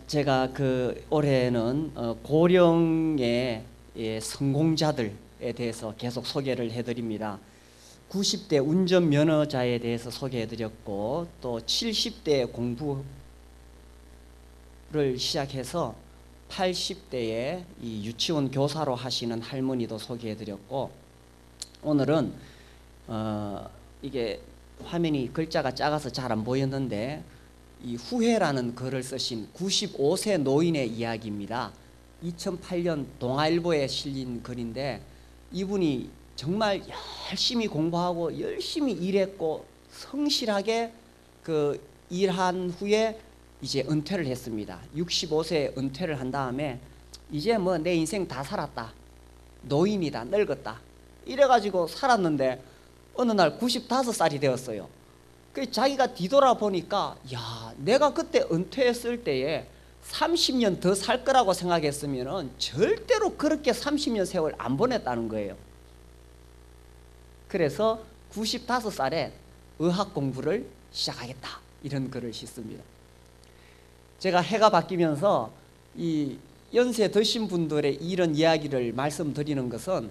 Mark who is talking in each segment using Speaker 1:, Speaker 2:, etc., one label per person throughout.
Speaker 1: 제가 올해는 고령의 성공자들에 대해서 계속 소개를 해드립니다. 90대 운전면허자에 대해서 소개해드렸고, 또 70대 공부를 시작해서 80대에 이 유치원 교사로 하시는 할머니도 소개해드렸고, 오늘은 이게 화면이 글자가 작아서 잘 안 보였는데, 이 후회라는 글을 쓰신 95세 노인의 이야기입니다. 2008년 동아일보에 실린 글인데, 이분이 정말 열심히 공부하고 열심히 일했고 성실하게 일한 후에 이제 은퇴를 했습니다. 65세에 은퇴를 한 다음에 이제 뭐 내 인생 다 살았다, 노인이다, 늙었다, 이래가지고 살았는데 어느 날 95살이 되었어요. 그 자기가 뒤돌아보니까, 야, 내가 그때 은퇴했을 때에 30년 더 살 거라고 생각했으면 절대로 그렇게 30년 세월 안 보냈다는 거예요. 그래서 95살에 의학 공부를 시작하겠다, 이런 글을 싣습니다. 제가 해가 바뀌면서 이 연세 드신 분들의 이런 이야기를 말씀드리는 것은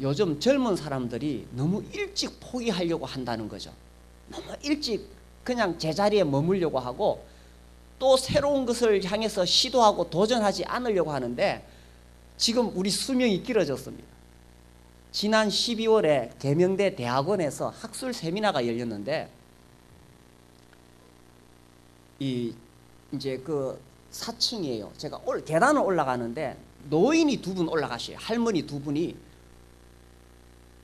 Speaker 1: 요즘 젊은 사람들이 너무 일찍 포기하려고 한다는 거죠. 너무 일찍 그냥 제자리에 머물려고 하고, 또 새로운 것을 향해서 시도하고 도전하지 않으려고 하는데, 지금 우리 수명이 길어졌습니다. 지난 12월에 계명대 대학원에서 학술 세미나가 열렸는데, 이제 4층이에요. 제가 계단을 올라가는데 노인이 2분 올라가셔요. 할머니 2분이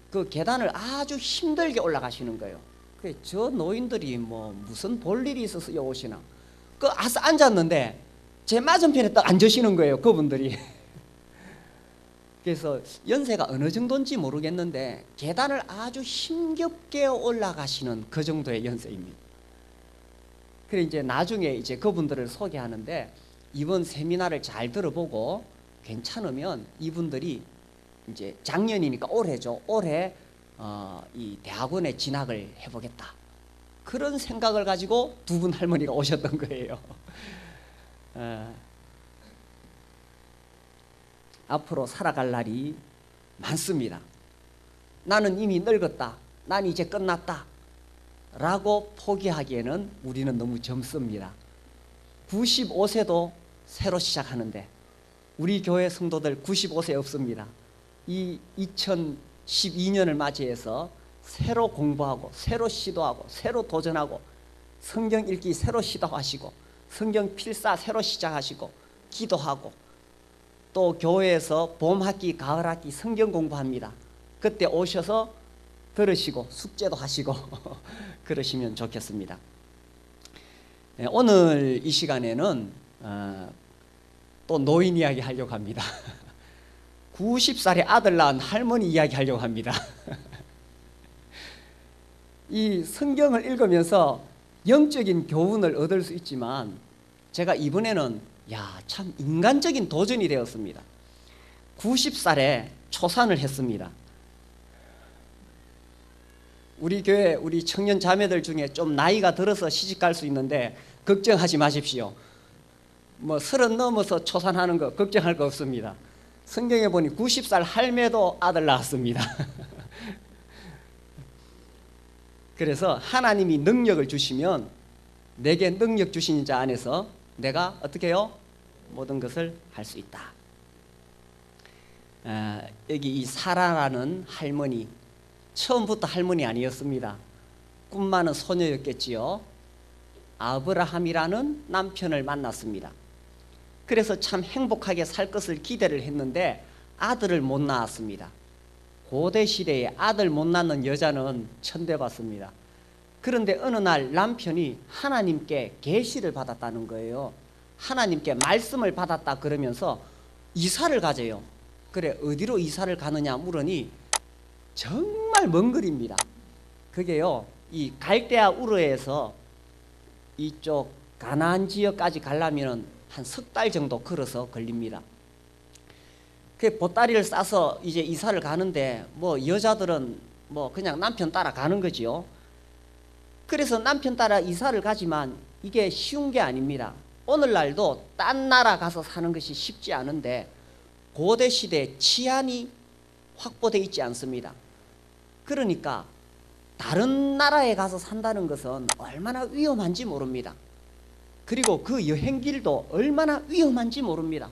Speaker 1: 그 계단을 아주 힘들게 올라가시는 거예요. 저 노인들이 뭐 무슨 볼 일이 있어서 오시나, 앉았는데 제 맞은편에 딱 앉으시는 거예요, 그분들이. 그래서 연세가 어느 정도인지 모르겠는데 계단을 아주 힘겹게 올라가시는 그 정도의 연세입니다. 그래 이제 나중에 이제 그분들을 소개하는데, 이번 세미나를 잘 들어보고 괜찮으면 이분들이 이제 작년이니까 올해죠. 올해 이 대학원에 진학을 해보겠다, 그런 생각을 가지고 2분 할머니가 오셨던 거예요. 앞으로 살아갈 날이 많습니다. 나는 이미 늙었다, 난 이제 끝났다 라고 포기하기에는 우리는 너무 젊습니다. 95세도 새로 시작하는데 우리 교회 성도들 95세 없습니다. 이 2012년을 맞이해서 새로 공부하고 새로 시도하고 새로 도전하고, 성경 읽기 새로 시도하시고 성경 필사 새로 시작하시고 기도하고, 또 교회에서 봄학기 가을학기 성경 공부합니다. 그때 오셔서 들으시고 숙제도 하시고 그러시면 좋겠습니다. 오늘 이 시간에는 또 노인 이야기 하려고 합니다. 90살에 아들 낳은 할머니 이야기 하려고 합니다. 이 성경을 읽으면서 영적인 교훈을 얻을 수 있지만, 제가 이번에는 참 인간적인 도전이 되었습니다. 90살에 초산을 했습니다. 우리 교회 우리 청년 자매들 중에 좀 나이가 들어서 시집갈 수 있는데 걱정하지 마십시오. 뭐 30 넘어서 초산하는 거 걱정할 거 없습니다. 성경에 보니 90살 할매도 아들 낳았습니다. 그래서 하나님이 능력을 주시면, 내게 능력 주신 자 안에서 내가 어떻게 해요? 모든 것을 할 수 있다. 여기 이 사라라는 할머니, 처음부터 할머니 아니었습니다. 꿈 많은 소녀였겠지요. 아브라함이라는 남편을 만났습니다. 그래서 참 행복하게 살 것을 기대를 했는데 아들을 못 낳았습니다. 고대 시대에 아들 못 낳는 여자는 천대받습니다. 그런데 어느 날 남편이 하나님께 계시를 받았다는 거예요. 하나님께 말씀을 받았다 그러면서 이사를 가재요. 그래, 어디로 이사를 가느냐 물으니 정말 먼 거리입니다. 그게요, 이 갈대아 우르에서 이쪽 가나안 지역까지 가려면 한 석 달 정도 걸어서 걸립니다. 그 보따리를 싸서 이제 이사를 가는데, 뭐 여자들은 뭐 그냥 남편 따라 가는 거지요. 그래서 남편 따라 이사를 가지만 이게 쉬운 게 아닙니다. 오늘날도 딴 나라 가서 사는 것이 쉽지 않은데 고대 시대 치안이 확보되어 있지 않습니다. 그러니까 다른 나라에 가서 산다는 것은 얼마나 위험한지 모릅니다. 그리고 그 여행길도 얼마나 위험한지 모릅니다.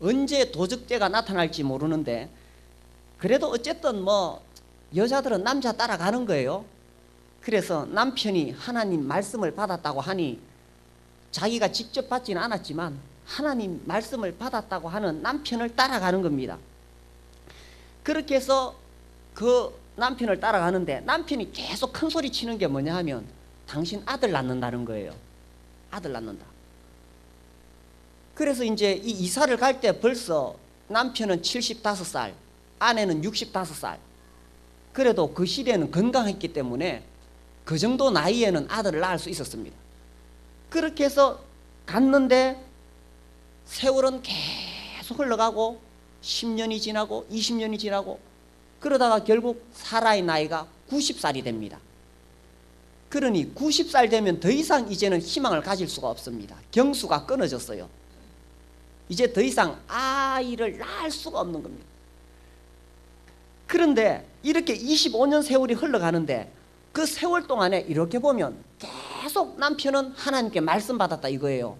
Speaker 1: 언제 도적죄가 나타날지 모르는데, 그래도 어쨌든 뭐 여자들은 남자 따라가는 거예요. 그래서 남편이 하나님 말씀을 받았다고 하니, 자기가 직접 받지는 않았지만 하나님 말씀을 받았다고 하는 남편을 따라가는 겁니다. 그렇게 해서 그 남편을 따라가는데, 남편이 계속 큰 소리 치는 게 뭐냐 하면 당신 아들 낳는다는 거예요. 아들 낳는다. 그래서 이제 이 이사를 갈 때 벌써 남편은 75살, 아내는 65살. 그래도 그 시대는 건강했기 때문에 그 정도 나이에는 아들을 낳을 수 있었습니다. 그렇게 해서 갔는데 세월은 계속 흘러가고 10년이 지나고 20년이 지나고, 그러다가 결국 사라의 나이가 90살이 됩니다. 그러니 90살 되면 더 이상 이제는 희망을 가질 수가 없습니다. 경수가 끊어졌어요. 이제 더 이상 아이를 낳을 수가 없는 겁니다. 그런데 이렇게 25년 세월이 흘러가는데, 그 세월 동안에 이렇게 보면 계속 남편은 하나님께 말씀 받았다 이거예요.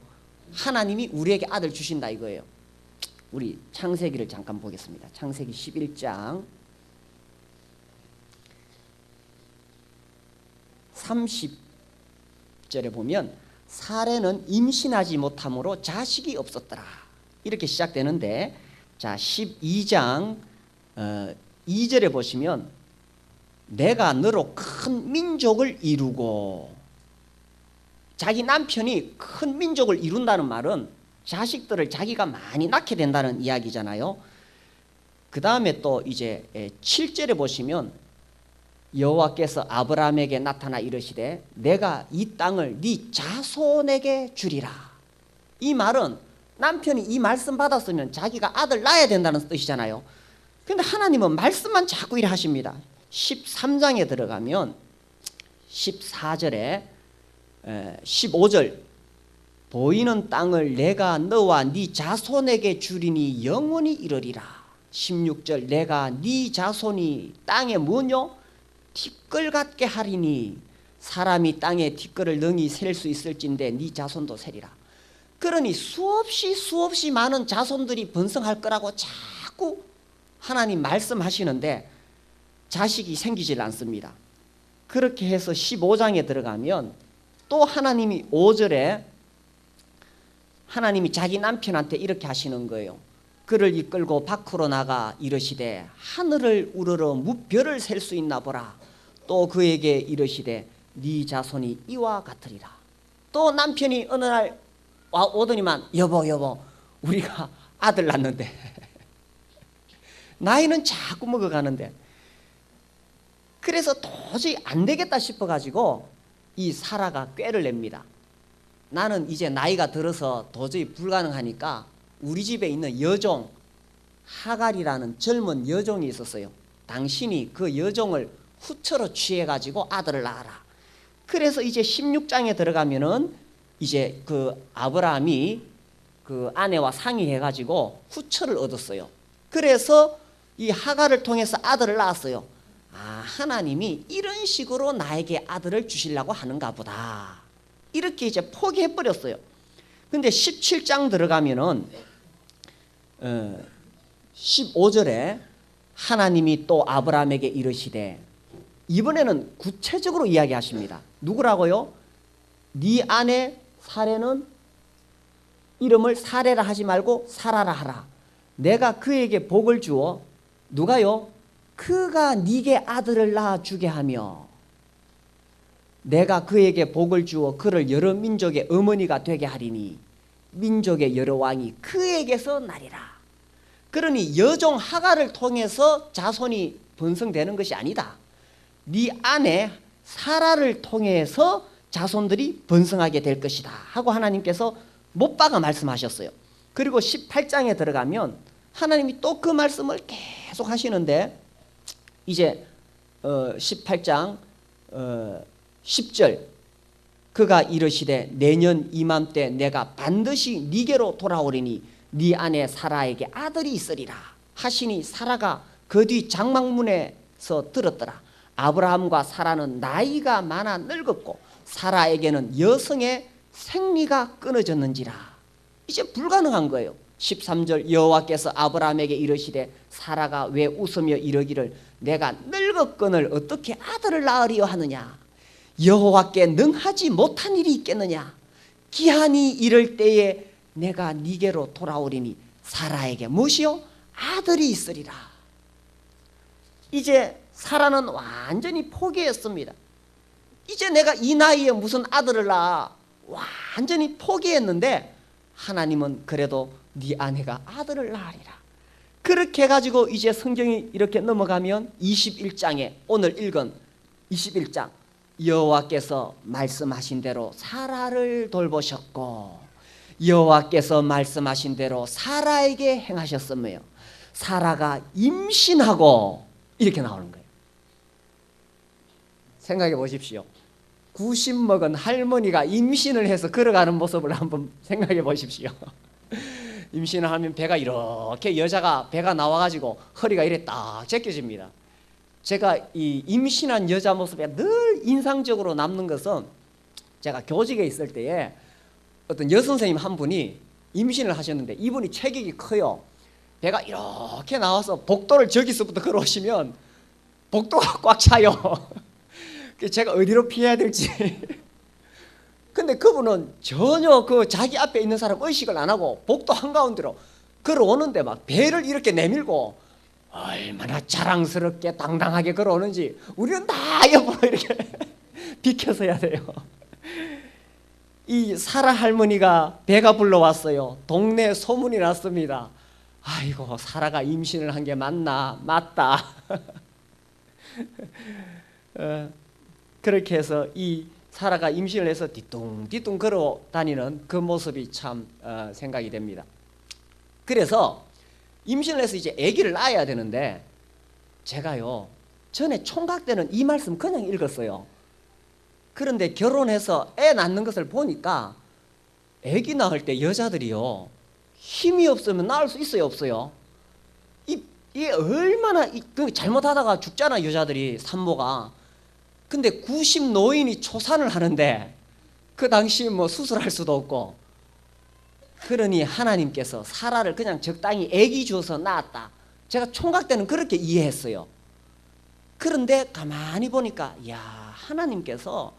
Speaker 1: 하나님이 우리에게 아들 주신다 이거예요. 우리 창세기를 잠깐 보겠습니다. 창세기 11장 30절에 보면, 사레는 임신하지 못함으로 자식이 없었더라 이렇게 시작되는데, 자 12장 2절에 보시면, 내가 너로 큰 민족을 이루고, 자기 남편이 큰 민족을 이룬다는 말은 자식들을 자기가 많이 낳게 된다는 이야기잖아요. 그 다음에 또 이제 7절에 보시면, 여호와께서 아브라함에게 나타나 이르시되 내가 이 땅을 네 자손에게 주리라. 이 말은 남편이 이 말씀 받았으면 자기가 아들 낳아야 된다는 뜻이잖아요. 근데 하나님은 말씀만 자꾸 이래 하십니다. 13장에 들어가면 14절에 15절, 보이는 땅을 내가 너와 네 자손에게 주리니 영원히 이르리라. 16절, 내가 네 자손이 땅에 뭐뇨? 티끌 같게 하리니, 사람이 땅에 티끌을 능히 셀 수 있을진데 네 자손도 세리라. 그러니 수없이 많은 자손들이 번성할 거라고 자꾸 하나님 말씀하시는데 자식이 생기질 않습니다. 그렇게 해서 15장에 들어가면 또 하나님이 5절에 하나님이 자기 남편한테 이렇게 하시는 거예요. 그를 이끌고 밖으로 나가 이르시되 하늘을 우러러 무별을 셀 수 있나 보라. 또 그에게 이르시되 네 자손이 이와 같으리라. 또 남편이 어느 날 오더니만, 여보 우리가 아들 낳는데 나이는 자꾸 먹어가는데, 그래서 도저히 안 되겠다 싶어가지고 이 사라가 꾀를 냅니다. 나는 이제 나이가 들어서 도저히 불가능하니까 우리 집에 있는 여종 하갈이라는 젊은 여종이 있었어요. 당신이 그 여종을 후처로 취해가지고 아들을 낳아라. 그래서 이제 16장에 들어가면은 이제 그 아브라함이 그 아내와 상의해가지고 후처를 얻었어요. 그래서 이 하갈을 통해서 아들을 낳았어요. 아, 하나님이 이런 식으로 나에게 아들을 주시려고 하는가 보다. 이렇게 이제 포기해버렸어요. 근데 17장 들어가면은 15절에 하나님이 또 아브라함에게 이르시되, 이번에는 구체적으로 이야기하십니다. 누구라고요? 네 아내 사레는 이름을 사레라 하지 말고 사라라 하라. 내가 그에게 복을 주어, 누가요? 그가 네게 아들을 낳아주게 하며 내가 그에게 복을 주어 그를 여러 민족의 어머니가 되게 하리니 민족의 여러 왕이 그에게서 나리라. 그러니 여종 하갈을 통해서 자손이 번성되는 것이 아니다. 네 아내 사라를 통해서 자손들이 번성하게 될 것이다 하고 하나님께서 못 박아 말씀하셨어요. 그리고 18장에 들어가면 하나님이 또 그 말씀을 계속 하시는데, 이제 18장 10절, 그가 이르시되 내년 이맘때 내가 반드시 네게로 돌아오리니 네 아내 사라에게 아들이 있으리라 하시니 사라가 그 뒤 장막문에서 들었더라. 아브라함과 사라는 나이가 많아 늙었고 사라에게는 여성의 생리가 끊어졌는지라. 이제 불가능한 거예요. 13절 여호와께서 아브라함에게 이르시되 사라가 왜 웃으며 이르기를 내가 늙었거늘 어떻게 아들을 낳으리요 하느냐. 여호와께 능하지 못한 일이 있겠느냐. 기한이 이를 때에 내가 네게로 돌아오리니 사라에게 무엇이요? 아들이 있으리라. 이제 사라는 완전히 포기했습니다. 이제 내가 이 나이에 무슨 아들을 낳아. 완전히 포기했는데 하나님은 그래도 네 아내가 아들을 낳으리라. 그렇게 해가지고 이제 성경이 이렇게 넘어가면 21장에 오늘 읽은 21장 여호와께서 말씀하신 대로 사라를 돌보셨고 여호와께서 말씀하신 대로 사라에게 행하셨으며 사라가 임신하고 이렇게 나오는 거예요. 생각해 보십시오. 90 먹은 할머니가 임신을 해서 걸어가는 모습을 한번 생각해 보십시오. 임신을 하면 배가 이렇게 여자가 배가 나와가지고 허리가 이래 딱 제껴집니다. 제가 이 임신한 여자 모습에 늘 인상적으로 남는 것은 제가 교직에 있을 때에 어떤 여선생님 한 분이 임신을 하셨는데 이분이 체격이 커요. 배가 이렇게 나와서 복도를 저기서부터 걸어오시면 복도가 꽉 차요. 제가 어디로 피해야 될지. 근데 그분은 전혀 그 자기 앞에 있는 사람 의식을 안 하고 복도 한가운데로 걸어오는데 막 배를 이렇게 내밀고 얼마나 자랑스럽게 당당하게 걸어오는지 우리는 다 옆으로 이렇게 비켜서야 돼요. 이 사라 할머니가 배가 불러왔어요. 동네에 소문이 났습니다. 아이고 사라가 임신을 한 게 맞나? 맞다. 그렇게 해서 이 사라가 임신을 해서 뒤뚱뒤뚱 걸어 다니는 그 모습이 참 생각이 됩니다. 그래서 임신을 해서 이제 아기를 낳아야 되는데 제가요 전에 총각 때는 이 말씀 그냥 읽었어요. 그런데 결혼해서 애 낳는 것을 보니까 아기 낳을 때 여자들이요 힘이 없으면 낳을 수 있어요 없어요? 이 얼마나 잘못하다가 죽잖아 여자들이 산모가. 근데 90 노인이 초산을 하는데 그 당시 뭐 수술할 수도 없고 그러니 하나님께서 사라를 그냥 적당히 아기 주어서 낳았다. 제가 총각 때는 그렇게 이해했어요. 그런데 가만히 보니까 야 하나님께서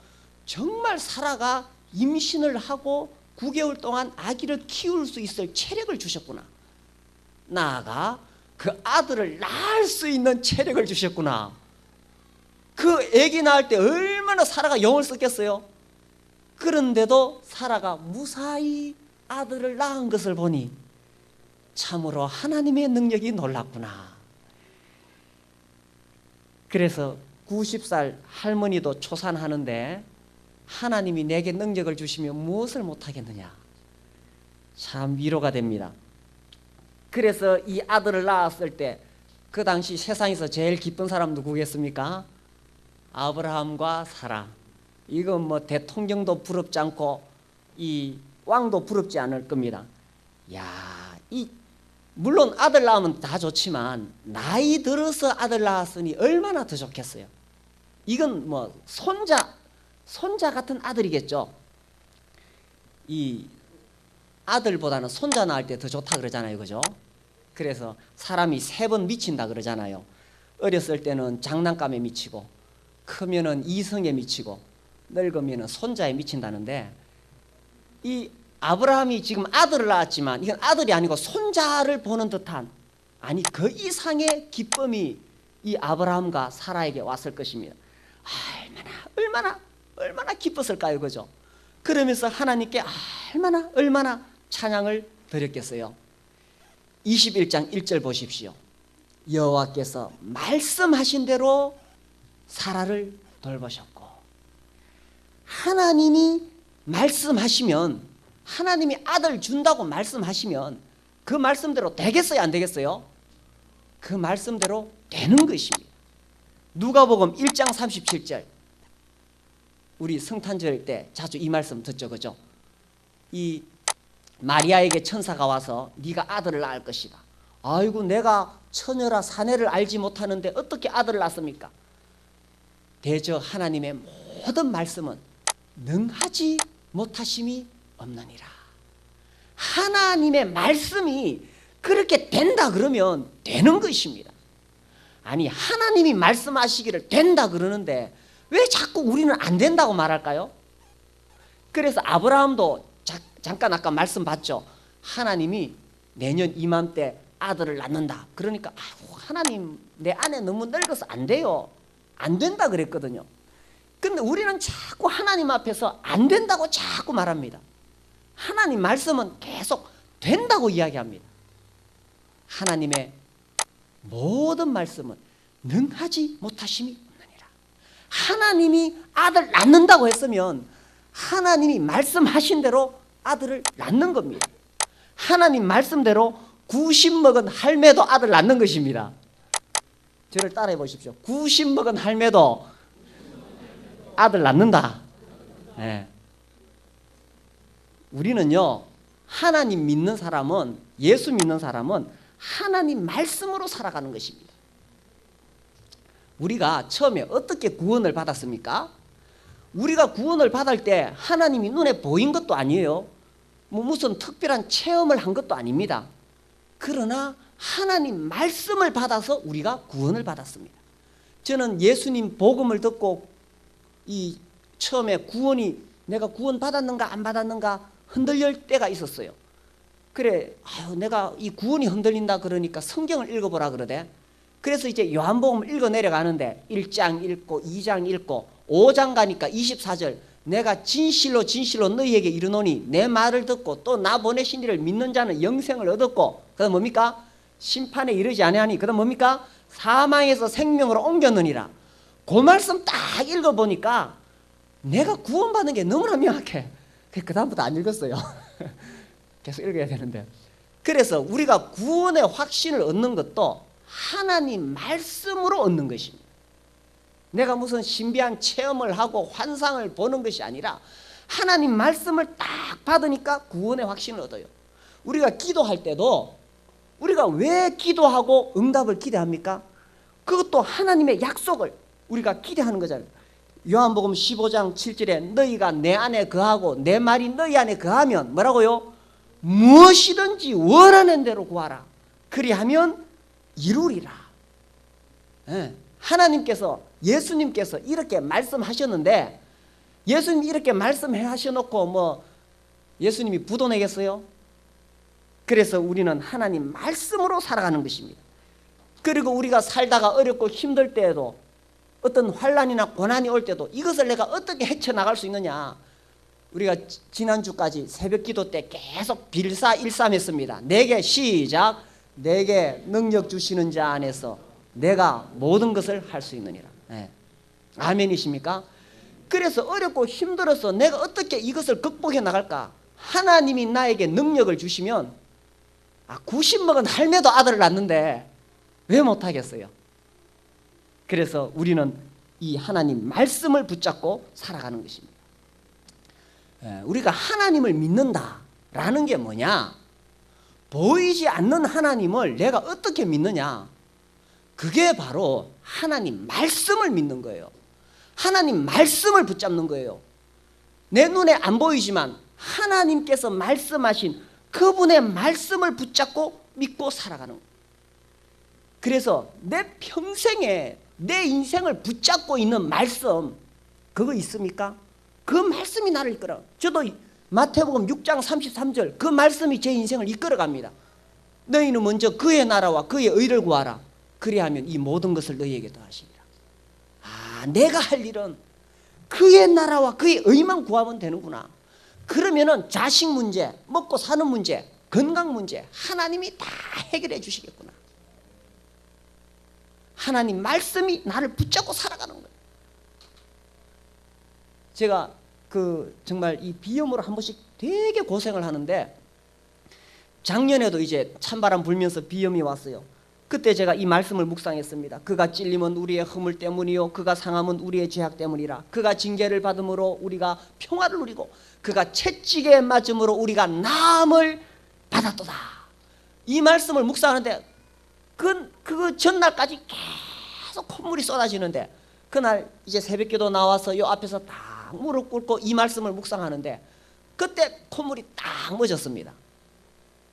Speaker 1: 정말 사라가 임신을 하고 9개월 동안 아기를 키울 수 있을 체력을 주셨구나. 나아가 그 아들을 낳을 수 있는 체력을 주셨구나. 그 아기 낳을 때 얼마나 사라가 영을 썼겠어요. 그런데도 사라가 무사히 아들을 낳은 것을 보니 참으로 하나님의 능력이 놀랍구나. 그래서 90살 할머니도 초산하는데 하나님이 내게 능력을 주시면 무엇을 못하겠느냐. 참 위로가 됩니다. 그래서 이 아들을 낳았을 때 그 당시 세상에서 제일 기쁜 사람 누구겠습니까? 아브라함과 사라. 이건 뭐 대통령도 부럽지 않고 이 왕도 부럽지 않을 겁니다. 야, 물론 아들 낳으면 다 좋지만 나이 들어서 아들 낳았으니 얼마나 더 좋겠어요. 이건 뭐 손자 같은 아들이겠죠. 이 아들보다는 손자 낳을 때 더 좋다 그러잖아요, 그죠? 그래서 사람이 3번 미친다 그러잖아요. 어렸을 때는 장난감에 미치고, 크면은 이성에 미치고, 늙으면은 손자에 미친다는데, 이 아브라함이 지금 아들을 낳았지만 이건 아들이 아니고 손자를 보는 듯한, 아니 그 이상의 기쁨이 이 아브라함과 사라에게 왔을 것입니다. 얼마나 기뻤을까요, 그죠? 그러면서 하나님께 얼마나 찬양을 드렸겠어요. 21장 1절 보십시오. 여호와께서 말씀하신 대로 사라를 돌보셨고, 하나님이 말씀하시면, 하나님이 아들 준다고 말씀하시면 그 말씀대로 되겠어요, 안 되겠어요? 그 말씀대로 되는 것입니다. 누가복음 1장 37절. 우리 성탄절 때 자주 이 말씀 듣죠, 그죠? 이 마리아에게 천사가 와서 네가 아들을 낳을 것이다. 아이고 내가 처녀라 사내를 알지 못하는데 어떻게 아들을 낳습니까? 대저 하나님의 모든 말씀은 능하지 못하심이 없느니라. 하나님의 말씀이 그렇게 된다 그러면 되는 것입니다. 아니 하나님이 말씀하시기를 된다 그러는데 왜 자꾸 우리는 안 된다고 말할까요? 그래서 아브라함도 잠깐 아까 말씀 봤죠. 하나님이 내년 이맘때 아들을 낳는다. 그러니까 아이고 하나님 내 아내 너무 늙어서 안 돼요. 안 된다 그랬거든요. 근데 우리는 자꾸 하나님 앞에서 안 된다고 자꾸 말합니다. 하나님 말씀은 계속 된다고 이야기합니다. 하나님의 모든 말씀은 능하지 못하심이 없느니라. 하나님이 아들 낳는다고 했으면 하나님이 말씀하신 대로 아들을 낳는 겁니다. 하나님 말씀대로 90 먹은 할매도 아들 낳는 것입니다. 저를 따라해 보십시오. 90 먹은 할매도 아들 낳는다. 네. 우리는요 하나님 믿는 사람은, 예수 믿는 사람은 하나님 말씀으로 살아가는 것입니다. 우리가 처음에 어떻게 구원을 받았습니까? 우리가 구원을 받을 때 하나님이 눈에 보인 것도 아니에요. 무슨 특별한 체험을 한 것도 아닙니다. 그러나 하나님 말씀을 받아서 우리가 구원을 받았습니다. 저는 예수님 복음을 듣고 이 처음에 구원이 내가 구원 받았는가 안 받았는가 흔들릴 때가 있었어요. 그래 내가 이 구원이 흔들린다 그러니까 성경을 읽어보라 그러대. 그래서 이제 요한복음을 읽어 내려가는데 1장 읽고 2장 읽고 5장 가니까 24절 내가 진실로 진실로 너희에게 이르노니 내 말을 듣고 또 나 보내신 이를 믿는 자는 영생을 얻었고 그다음 뭡니까? 심판에 이르지 아니하니 그다음 뭡니까? 사망에서 생명으로 옮겼느니라. 그 말씀 딱 읽어보니까 내가 구원받는 게 너무나 명확해. 그 다음부터 안 읽었어요. 계속 읽어야 되는데. 그래서 우리가 구원의 확신을 얻는 것도 하나님 말씀으로 얻는 것입니다. 내가 무슨 신비한 체험을 하고 환상을 보는 것이 아니라 하나님 말씀을 딱 받으니까 구원의 확신을 얻어요. 우리가 기도할 때도 우리가 왜 기도하고 응답을 기대합니까? 그것도 하나님의 약속을 우리가 기대하는 거잖아요. 요한복음 15장 7절에 너희가 내 안에 거하고 내 말이 너희 안에 거하면 뭐라고요? 무엇이든지 원하는 대로 구하라. 그리하면 이루리라. 네. 하나님께서 예수님께서 이렇게 말씀하셨는데 예수님 이렇게 말씀하셔놓고 뭐 예수님이 부도 내겠어요? 그래서 우리는 하나님 말씀으로 살아가는 것입니다. 그리고 우리가 살다가 어렵고 힘들 때에도 어떤 환난이나 고난이 올 때도 이것을 내가 어떻게 헤쳐나갈 수 있느냐. 우리가 지난주까지 새벽기도 때 계속 빌사일삼했습니다. 내게 시작. 내게 능력 주시는 자 안에서 내가 모든 것을 할 수 있느니라. 네. 아멘이십니까? 그래서 어렵고 힘들어서 내가 어떻게 이것을 극복해 나갈까? 하나님이 나에게 능력을 주시면 90 먹은 할매도 아들을 낳는데 왜 못하겠어요? 그래서 우리는 이 하나님 말씀을 붙잡고 살아가는 것입니다. 우리가 하나님을 믿는다라는 게 뭐냐? 보이지 않는 하나님을 내가 어떻게 믿느냐? 그게 바로 하나님 말씀을 믿는 거예요. 하나님 말씀을 붙잡는 거예요. 내 눈에 안 보이지만 하나님께서 말씀하신 그분의 말씀을 붙잡고 믿고 살아가는 거예요. 그래서 내 평생에 내 인생을 붙잡고 있는 말씀 그거 있습니까? 그 말씀이 나를 이끌어. 저도 마태복음 6장 33절 그 말씀이 제 인생을 이끌어갑니다. 너희는 먼저 그의 나라와 그의 의를 구하라. 그리하면 이 모든 것을 너희에게 더하시리라. 내가 할 일은 그의 나라와 그의 의만 구하면 되는구나. 그러면은 자식 문제, 먹고 사는 문제, 건강 문제 하나님이 다 해결해 주시겠구나. 하나님 말씀이 나를 붙잡고 살아가는 거예요. 제가 정말 이 비염으로 한 번씩 되게 고생을 하는데 작년에도 이제 찬바람 불면서 비염이 왔어요. 그때 제가 이 말씀을 묵상했습니다. 그가 찔림은 우리의 허물 때문이요 그가 상함은 우리의 죄악 때문이라. 그가 징계를 받음으로 우리가 평화를 누리고 그가 채찍에 맞음으로 우리가 나음을 받았도다. 이 말씀을 묵상하는데 그 전날까지 계속 콧물이 쏟아지는데, 그날 이제 새벽기도 나와서 요 앞에서 딱 무릎 꿇고 이 말씀을 묵상하는데 그때 콧물이 딱 멎었습니다.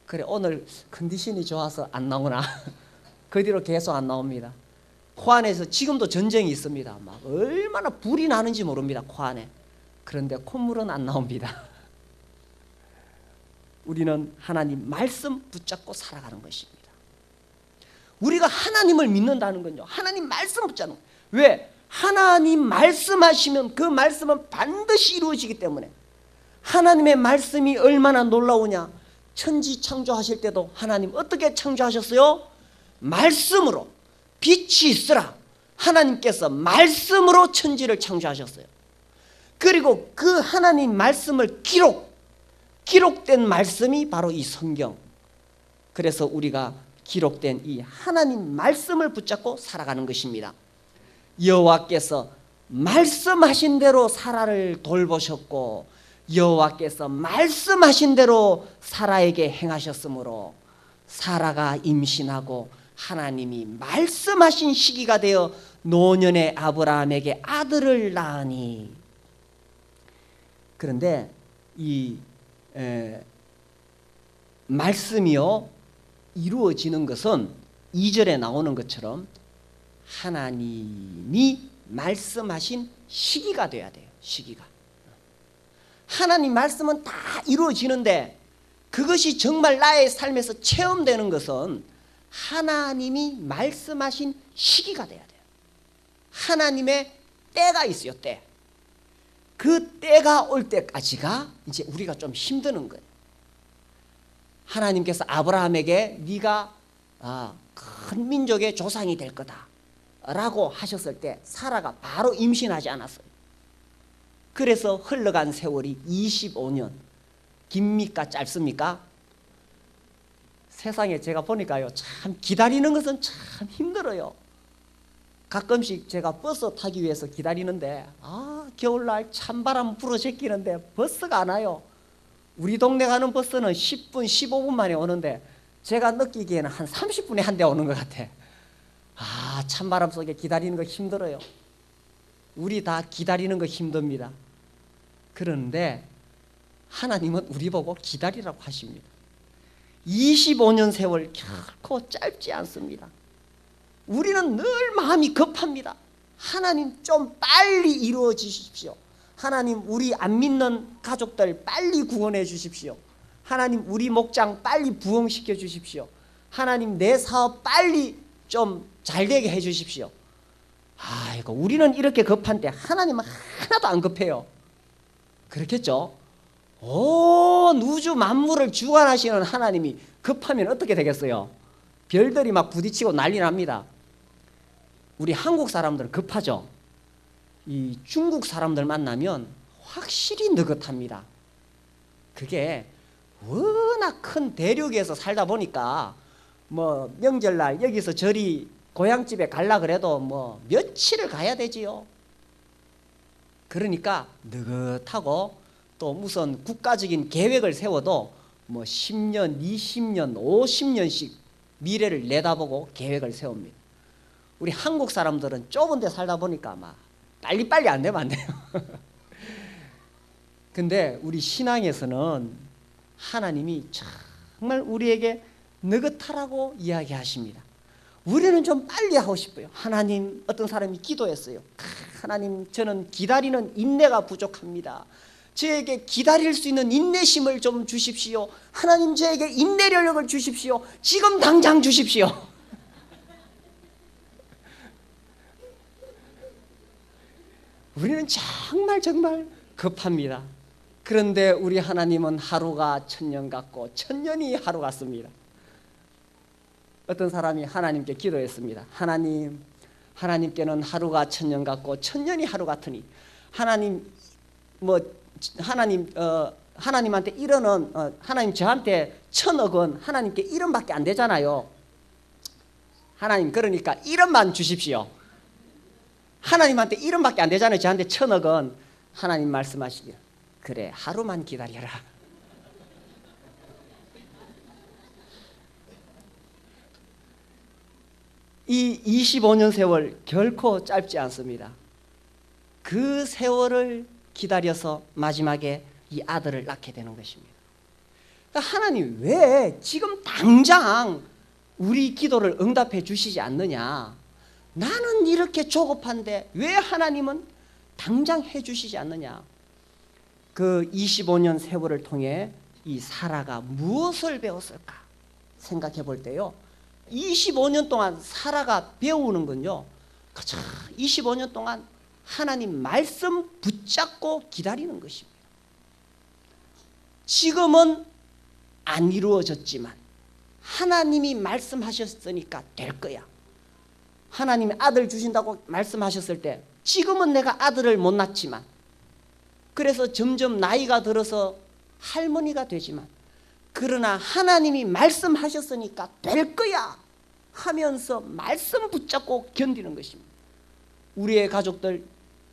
Speaker 1: 그래, 오늘 컨디션이 좋아서 안 나오나 그 뒤로 계속 안 나옵니다. 코 안에서 지금도 전쟁이 있습니다. 막 얼마나 불이 나는지 모릅니다, 코 안에. 그런데 콧물은 안 나옵니다. 우리는 하나님 말씀 붙잡고 살아가는 것입니다. 우리가 하나님을 믿는다는 건요, 하나님 말씀 붙잡는 거예요. 왜? 하나님 말씀하시면 그 말씀은 반드시 이루어지기 때문에. 하나님의 말씀이 얼마나 놀라우냐. 천지 창조하실 때도 하나님 어떻게 창조하셨어요? 말씀으로. 빛이 있으라. 하나님께서 말씀으로 천지를 창조하셨어요. 그리고 그 하나님 말씀을 기록된 말씀이 바로 이 성경. 그래서 우리가 기록된 이 하나님 말씀을 붙잡고 살아가는 것입니다. 여호와께서 말씀하신 대로 사라를 돌보셨고 여호와께서 말씀하신 대로 사라에게 행하셨으므로 사라가 임신하고 하나님이 말씀하신 시기가 되어 노년의 아브라함에게 아들을 낳으니. 그런데 이 말씀이요 이루어지는 것은 2절에 나오는 것처럼 하나님이 말씀하신 시기가 돼야 돼요. 시기가. 하나님 말씀은 다 이루어지는데 그것이 정말 나의 삶에서 체험되는 것은 하나님이 말씀하신 시기가 돼야 돼요. 하나님의 때가 있어요. 때. 그 때가 올 때까지가 이제 우리가 좀 힘드는 거예요. 하나님께서 아브라함에게 네가 큰 민족의 조상이 될 거다 라고 하셨을 때 사라가 바로 임신하지 않았어요. 그래서 흘러간 세월이 25년. 깁니까 짧습니까? 세상에 제가 보니까요, 참 기다리는 것은 참 힘들어요. 가끔씩 제가 버스 타기 위해서 기다리는데 겨울날 찬바람 불어 제끼는데 버스가 안 와요. 우리 동네 가는 버스는 10분 15분 만에 오는데 제가 느끼기에는 한 30분에 한 대 오는 것 같아. 찬바람 속에 기다리는 거 힘들어요. 우리 다 기다리는 거 힘듭니다. 그런데 하나님은 우리 보고 기다리라고 하십니다. 25년 세월 결코 짧지 않습니다. 우리는 늘 마음이 급합니다. 하나님 좀 빨리 이루어 주십시오. 하나님 우리 안 믿는 가족들 빨리 구원해 주십시오. 하나님 우리 목장 빨리 부흥시켜 주십시오. 하나님 내 사업 빨리 좀 잘되게 해 주십시오. 아이고, 우리는 이렇게 급한데 하나님은 하나도 안 급해요. 그렇겠죠? 온 우주 만물을 주관하시는 하나님이 급하면 어떻게 되겠어요? 별들이 막 부딪히고 난리 납니다. 우리 한국 사람들은 급하죠. 이 중국 사람들 만나면 확실히 느긋합니다. 그게 워낙 큰 대륙에서 살다 보니까 뭐 명절날 여기서 저리 고향집에 갈라 그래도 뭐 며칠을 가야 되지요. 그러니까 느긋하고 또 무슨 국가적인 계획을 세워도 뭐 10년, 20년, 50년씩 미래를 내다보고 계획을 세웁니다. 우리 한국 사람들은 좁은 데 살다 보니까 막 빨리빨리 안 되면 안 돼요. 근데 우리 신앙에서는 하나님이 정말 우리에게 느긋하라고 이야기하십니다. 우리는 좀 빨리 하고 싶어요. 하나님, 어떤 사람이 기도했어요. 하나님, 저는 기다리는 인내가 부족합니다. 저에게 기다릴 수 있는 인내심을 좀 주십시오. 하나님, 저에게 인내력을 주십시오. 지금 당장 주십시오. 우리는 정말 급합니다. 그런데 우리 하나님은 하루가 천년 같고 천년이 하루 같습니다. 어떤 사람이 하나님께 기도했습니다. 하나님께는 하루가 천년 같고 천년이 하루 같으니 하나님한테 1원은 하나님 저한테 1000억은 하나님께 1원밖에 안 되잖아요. 하나님 그러니까 1원만 주십시오. 하나님한테 1원밖에 안 되잖아요. 저한테 1,000억은. 하나님 말씀하시길 그래 하루만 기다려라. 이 25년 세월 결코 짧지 않습니다. 그 세월을 기다려서 마지막에 이 아들을 낳게 되는 것입니다. 그러니까 하나님 왜 지금 당장 우리 기도를 응답해 주시지 않느냐? 나는 이렇게 조급한데 왜 하나님은 당장 해 주시지 않느냐? 그 25년 세월을 통해 이 사라가 무엇을 배웠을까 생각해 볼 때요, 25년 동안 사라가 배우는 건요, 25년 동안 하나님 말씀 붙잡고 기다리는 것입니다. 지금은 안 이루어졌지만 하나님이 말씀하셨으니까 될 거야. 하나님이 아들 주신다고 말씀하셨을 때 지금은 내가 아들을 못 낳지만, 그래서 점점 나이가 들어서 할머니가 되지만, 그러나 하나님이 말씀하셨으니까 될 거야 하면서 말씀 붙잡고 견디는 것입니다. 우리의 가족들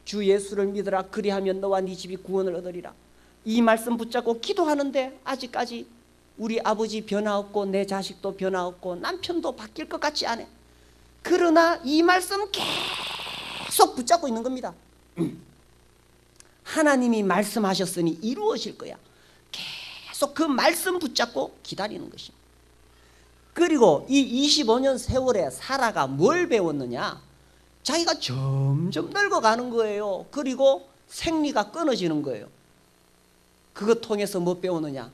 Speaker 1: 주 예수를 믿으라 그리하면 너와 네 집이 구원을 얻으리라. 이 말씀 붙잡고 기도하는데 아직까지 우리 아버지 변화 없고 내 자식도 변화 없고 남편도 바뀔 것 같지 않아. 그러나 이 말씀 계속 붙잡고 있는 겁니다. 하나님이 말씀하셨으니 이루어질 거야. 계속 그 말씀 붙잡고 기다리는 것입니다. 그리고 이 25년 세월에 사라가 뭘 배웠느냐? 자기가 점점 늙어가는 거예요. 그리고 생리가 끊어지는 거예요. 그것 통해서 뭐 배우느냐?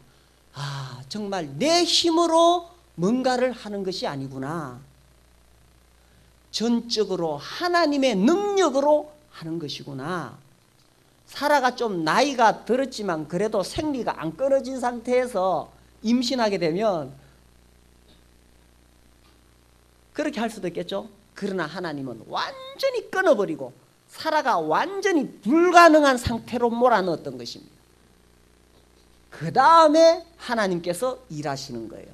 Speaker 1: 아, 정말 내 힘으로 뭔가를 하는 것이 아니구나. 전적으로 하나님의 능력으로 하는 것이구나. 사라가 좀 나이가 들었지만 그래도 생리가 안 끊어진 상태에서 임신하게 되면 그렇게 할 수도 있겠죠. 그러나 하나님은 완전히 끊어버리고 사라가 완전히 불가능한 상태로 몰아넣었던 것입니다. 그 다음에 하나님께서 일하시는 거예요.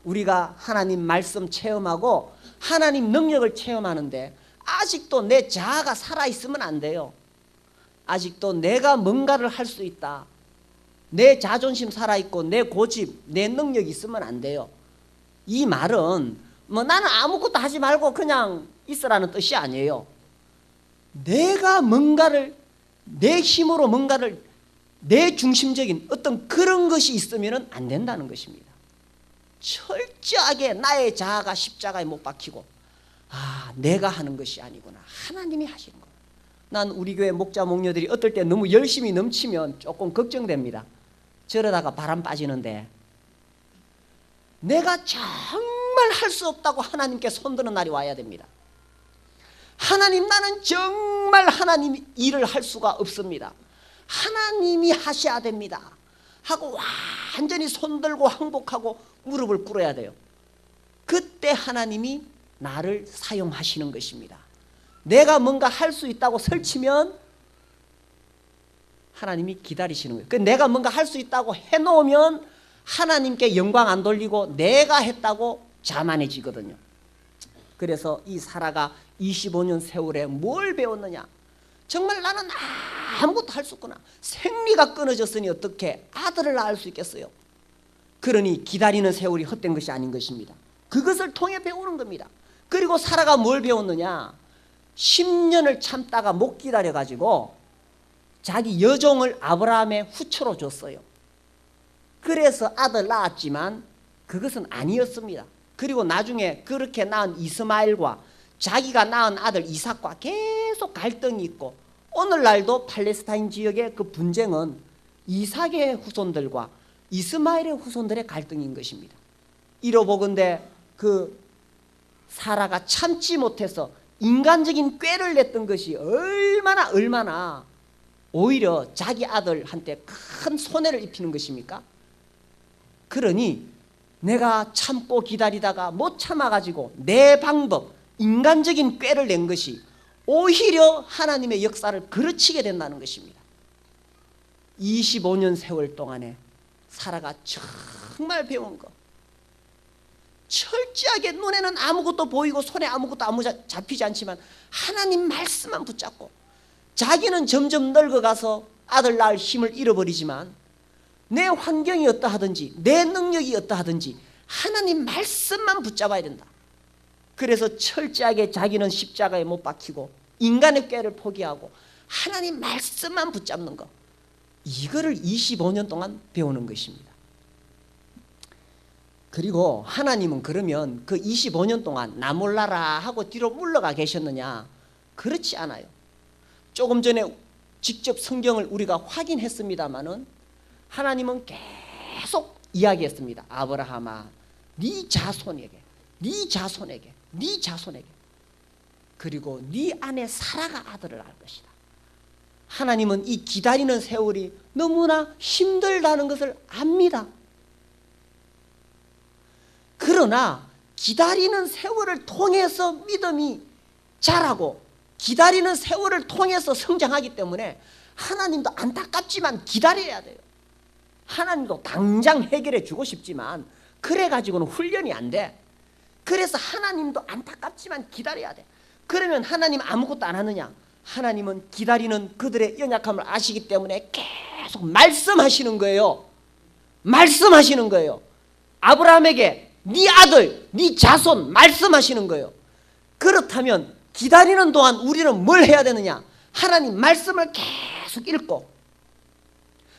Speaker 1: 우리가 하나님 말씀 체험하고 하나님 능력을 체험하는데 아직도 내 자아가 살아있으면 안 돼요. 아직도 내가 뭔가를 할 수 있다, 내 자존심 살아있고 내 고집, 내 능력이 있으면 안 돼요. 이 말은 뭐 나는 아무것도 하지 말고 그냥 있으라는 뜻이 아니에요. 내가 뭔가를 내 힘으로 뭔가를 내 중심적인 어떤 그런 것이 있으면 안 된다는 것입니다. 철저하게 나의 자아가 십자가에 못 박히고, 아, 내가 하는 것이 아니구나, 하나님이 하시는 거야. 난 우리 교회 목자 목녀들이 어떨 때 너무 열심히 넘치면 조금 걱정됩니다. 저러다가 바람 빠지는데, 내가 정말 할 수 없다고 하나님께 손드는 날이 와야 됩니다. 하나님, 나는 정말 하나님 일을 할 수가 없습니다. 하나님이 하셔야 됩니다 하고 완전히 손들고 항복하고 무릎을 꿇어야 돼요. 그때 하나님이 나를 사용하시는 것입니다. 내가 뭔가 할 수 있다고 설치면 하나님이 기다리시는 거예요. 내가 뭔가 할 수 있다고 해놓으면 하나님께 영광 안 돌리고 내가 했다고 자만해지거든요. 그래서 이 사라가 25년 세월에 뭘 배웠느냐? 정말 나는 아무것도 할 수 없구나. 생리가 끊어졌으니 어떻게 아들을 낳을 수 있겠어요? 그러니 기다리는 세월이 헛된 것이 아닌 것입니다. 그것을 통해 배우는 겁니다. 그리고 사라가 뭘 배웠느냐? 10년을 참다가 못 기다려가지고 자기 여종을 아브라함의 후처로 줬어요. 그래서 아들 낳았지만 그것은 아니었습니다. 그리고 나중에 그렇게 낳은 이스마엘과 자기가 낳은 아들 이삭과 계속 갈등이 있고, 오늘날도 팔레스타인 지역의 그 분쟁은 이삭의 후손들과 이스마엘의 후손들의 갈등인 것입니다. 이러보건대 그 사라가 참지 못해서 인간적인 꾀를 냈던 것이 얼마나 오히려 자기 아들한테 큰 손해를 입히는 것입니까? 그러니 내가 참고 기다리다가 못 참아가지고 내 방법, 인간적인 꾀를 낸 것이 오히려 하나님의 역사를 그르치게 된다는 것입니다. 25년 세월 동안에 사라가 정말 배운 것, 철저하게 눈에는 아무것도 보이고 손에 아무것도 잡히지 않지만 하나님 말씀만 붙잡고 자기는 점점 늙어가서 아들 낳을 힘을 잃어버리지만 내 환경이 어떠하든지 내 능력이 어떠하든지 하나님 말씀만 붙잡아야 된다. 그래서 철저하게 자기는 십자가에 못 박히고 인간의 꾀를 포기하고 하나님 말씀만 붙잡는 것, 이거를 25년 동안 배우는 것입니다. 그리고 하나님은 그러면 그 25년 동안 나 몰라라 하고 뒤로 물러가 계셨느냐? 그렇지 않아요. 조금 전에 직접 성경을 우리가 확인했습니다마는 하나님은 계속 이야기했습니다. 아브라함아, 네 자손에게, 네 자손에게, 네 자손에게, 그리고 네 아내 사라가 아들을 낳을 것이다. 하나님은 이 기다리는 세월이 너무나 힘들다는 것을 압니다. 그러나 기다리는 세월을 통해서 믿음이 자라고 기다리는 세월을 통해서 성장하기 때문에 하나님도 안타깝지만 기다려야 돼요. 하나님도 당장 해결해 주고 싶지만 그래가지고는 훈련이 안 돼. 그래서 하나님도 안타깝지만 기다려야 돼. 그러면 하나님 아무것도 안 하느냐? 하나님은 기다리는 그들의 연약함을 아시기 때문에 계속 말씀하시는 거예요. 말씀하시는 거예요. 아브라함에게 네 아들, 네 자손 말씀하시는 거예요. 그렇다면 기다리는 동안 우리는 뭘 해야 되느냐? 하나님 말씀을 계속 읽고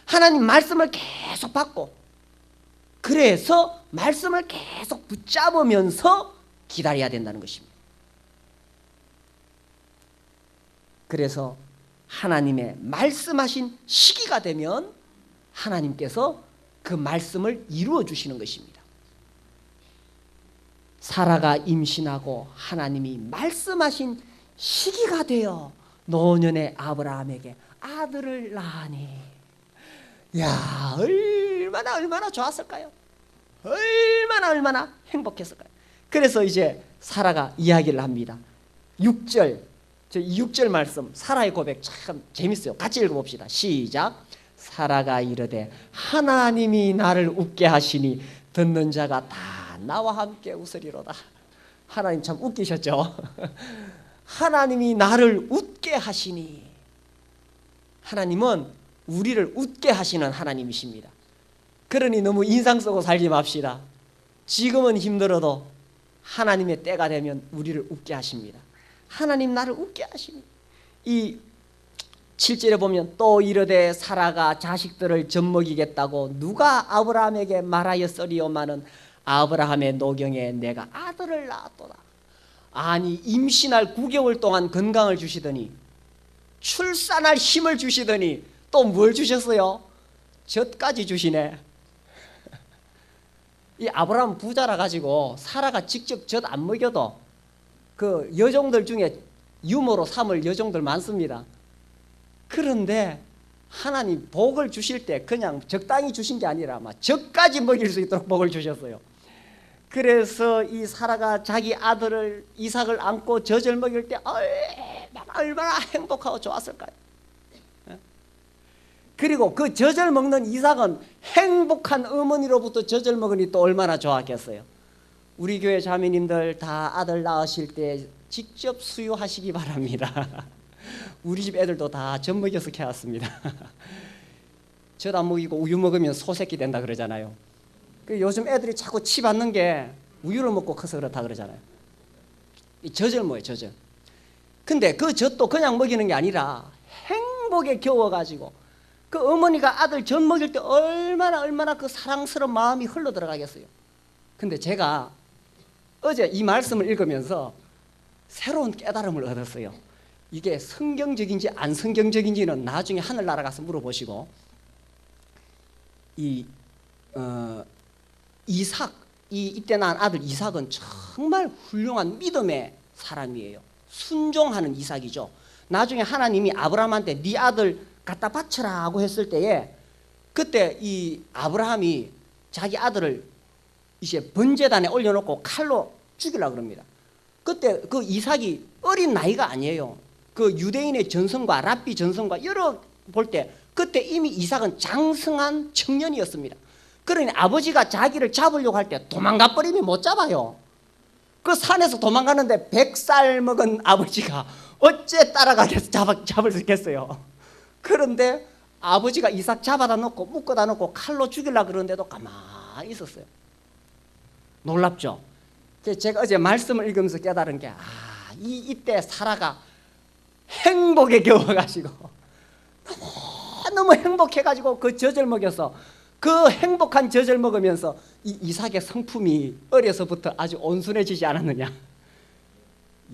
Speaker 1: 하나님 말씀을 계속 받고 그래서 말씀을 계속 붙잡으면서 기다려야 된다는 것입니다. 그래서 하나님의 말씀하신 시기가 되면 하나님께서 그 말씀을 이루어 주시는 것입니다. 사라가 임신하고 하나님이 말씀하신 시기가 되어 노년의 아브라함에게 아들을 낳으니, 야, 얼마나 좋았을까요? 얼마나 행복했을까요? 그래서 이제 사라가 이야기를 합니다. 6절, 저 6절 말씀, 사라의 고백 참 재밌어요. 같이 읽어봅시다. 시작. 사라가 이르되 하나님이 나를 웃게 하시니 듣는 자가 다 나와 함께 웃으리로다. 하나님 참 웃기셨죠? 하나님이 나를 웃게 하시니, 하나님은 우리를 웃게 하시는 하나님이십니다. 그러니 너무 인상 쓰고 살지 맙시다. 지금은 힘들어도 하나님의 때가 되면 우리를 웃게 하십니다. 하나님 나를 웃게 하시니. 이 7절에 보면 또 이르되 사라가 자식들을 젖먹이겠다고 누가 아브라함에게 말하였으리오마는 아브라함의 노경에 내가 아들을 낳았도다. 아니, 임신할 9개월 동안 건강을 주시더니 출산할 힘을 주시더니 또 뭘 주셨어요? 젖까지 주시네. 이 아브라함 부자라 가지고 사라가 직접 젖 안 먹여도 그 여종들 중에 유모로 삼을 여종들 많습니다. 그런데 하나님 복을 주실 때 그냥 적당히 주신 게 아니라 막 젖까지 먹일 수 있도록 복을 주셨어요. 그래서 이 사라가 자기 아들을 이삭을 안고 젖을 먹일 때 얼마나 행복하고 좋았을까요? 그리고 그 젖을 먹는 이삭은 행복한 어머니로부터 젖을 먹으니 또 얼마나 좋았겠어요. 우리 교회 자매님들 다 아들 낳으실 때 직접 수유하시기 바랍니다. 우리 집 애들도 다 젖 먹여서 키웠습니다. 젖 안 먹이고 우유 먹으면 소새끼 된다 그러잖아요. 요즘 애들이 자꾸 치 받는 게 우유를 먹고 커서 그렇다 그러잖아요. 젖을 먹어요, 젖을. 근데 그 젖도 그냥 먹이는 게 아니라 행복에 겨워가지고 그 어머니가 아들 젖 먹일 때 얼마나 그 사랑스러운 마음이 흘러 들어가겠어요. 근데 제가 어제 이 말씀을 읽으면서 새로운 깨달음을 얻었어요. 이게 성경적인지 안 성경적인지는 나중에 하늘나라 가서 물어보시고, 이삭, 이때 낳은 아들 이삭은 정말 훌륭한 믿음의 사람이에요. 순종하는 이삭이죠. 나중에 하나님이 아브라함한테 네 아들 갖다 바쳐라 하고 했을 때에 그때 이 아브라함이 자기 아들을 이제 번제단에 올려놓고 칼로 죽이려고 그럽니다. 그때 그 이삭이 어린 나이가 아니에요. 그 유대인의 전성과 랍비 전성과 여러 볼 때 그때 이미 이삭은 장성한 청년이었습니다. 그러니 아버지가 자기를 잡으려고 할 때 도망가 버리면 못 잡아요. 그 산에서 도망가는데 100살 먹은 아버지가 어째 따라가겠어, 잡을 수 있겠어요. 그런데 아버지가 이삭 잡아다 놓고 묶어다 놓고 칼로 죽이려고 그러는데도 가만히 있었어요. 놀랍죠? 제가 어제 말씀을 읽으면서 깨달은 게 이때 사라가 행복에 겨워가지고 너무 행복해가지고 그 젖을 먹여서 그 행복한 젖을 먹으면서 이삭의 성품이 어려서부터 아주 온순해지지 않았느냐.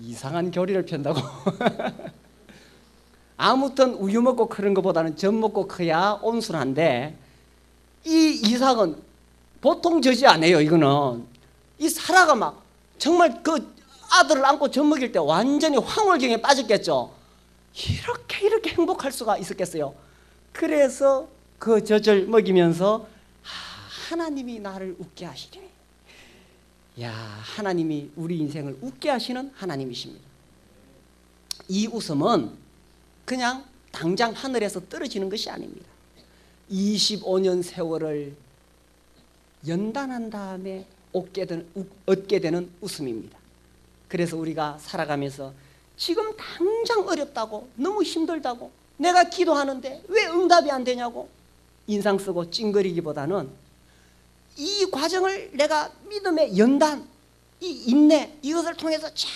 Speaker 1: 이상한 교리를 편다고. 아무튼 우유 먹고 크는 것보다는 젖 먹고 커야 온순한데 이 이삭은 보통 젖이 아니에요. 이거는 이 사라가 막 정말 그 아들을 안고 젖 먹일 때 완전히 황홀경에 빠졌겠죠. 이렇게 행복할 수가 있었겠어요. 그래서 그 젖을 먹이면서 하나님이 나를 웃게 하시니, 야, 하나님이 우리 인생을 웃게 하시는 하나님이십니다. 이 웃음은 그냥 당장 하늘에서 떨어지는 것이 아닙니다. 25년 세월을 연단한 다음에 얻게 되는 웃음입니다. 그래서 우리가 살아가면서 지금 당장 어렵다고, 너무 힘들다고, 내가 기도하는데 왜 응답이 안 되냐고 인상 쓰고 찡그리기보다는 이 과정을 내가 믿음의 연단, 이 인내, 이것을 통해서 잘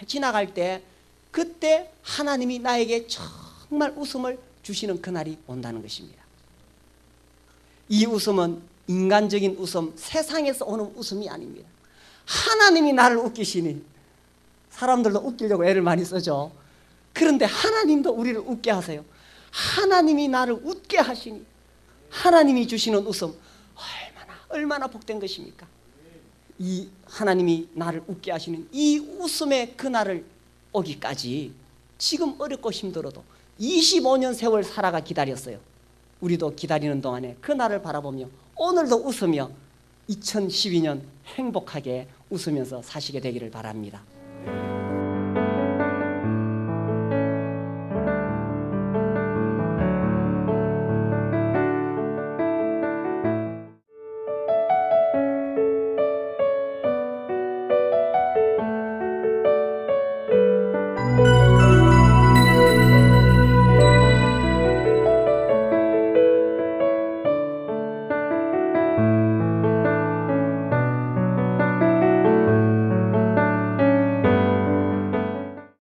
Speaker 1: 지나갈 때 그때 하나님이 나에게 정말 웃음을 주시는 그날이 온다는 것입니다. 이 웃음은 인간적인 웃음, 세상에서 오는 웃음이 아닙니다. 하나님이 나를 웃기시니, 사람들도 웃기려고 애를 많이 쓰죠. 그런데 하나님도 우리를 웃게 하세요. 하나님이 나를 웃게 하시니 하나님이 주시는 웃음 얼마나 복된 것입니까? 이 하나님이 나를 웃게 하시는 이 웃음의 그날을 오기까지 지금 어렵고 힘들어도 25년 세월 살아가 기다렸어요. 우리도 기다리는 동안에 그날을 바라보며 오늘도 웃으며 2012년 행복하게 웃으면서 사시게 되기를 바랍니다.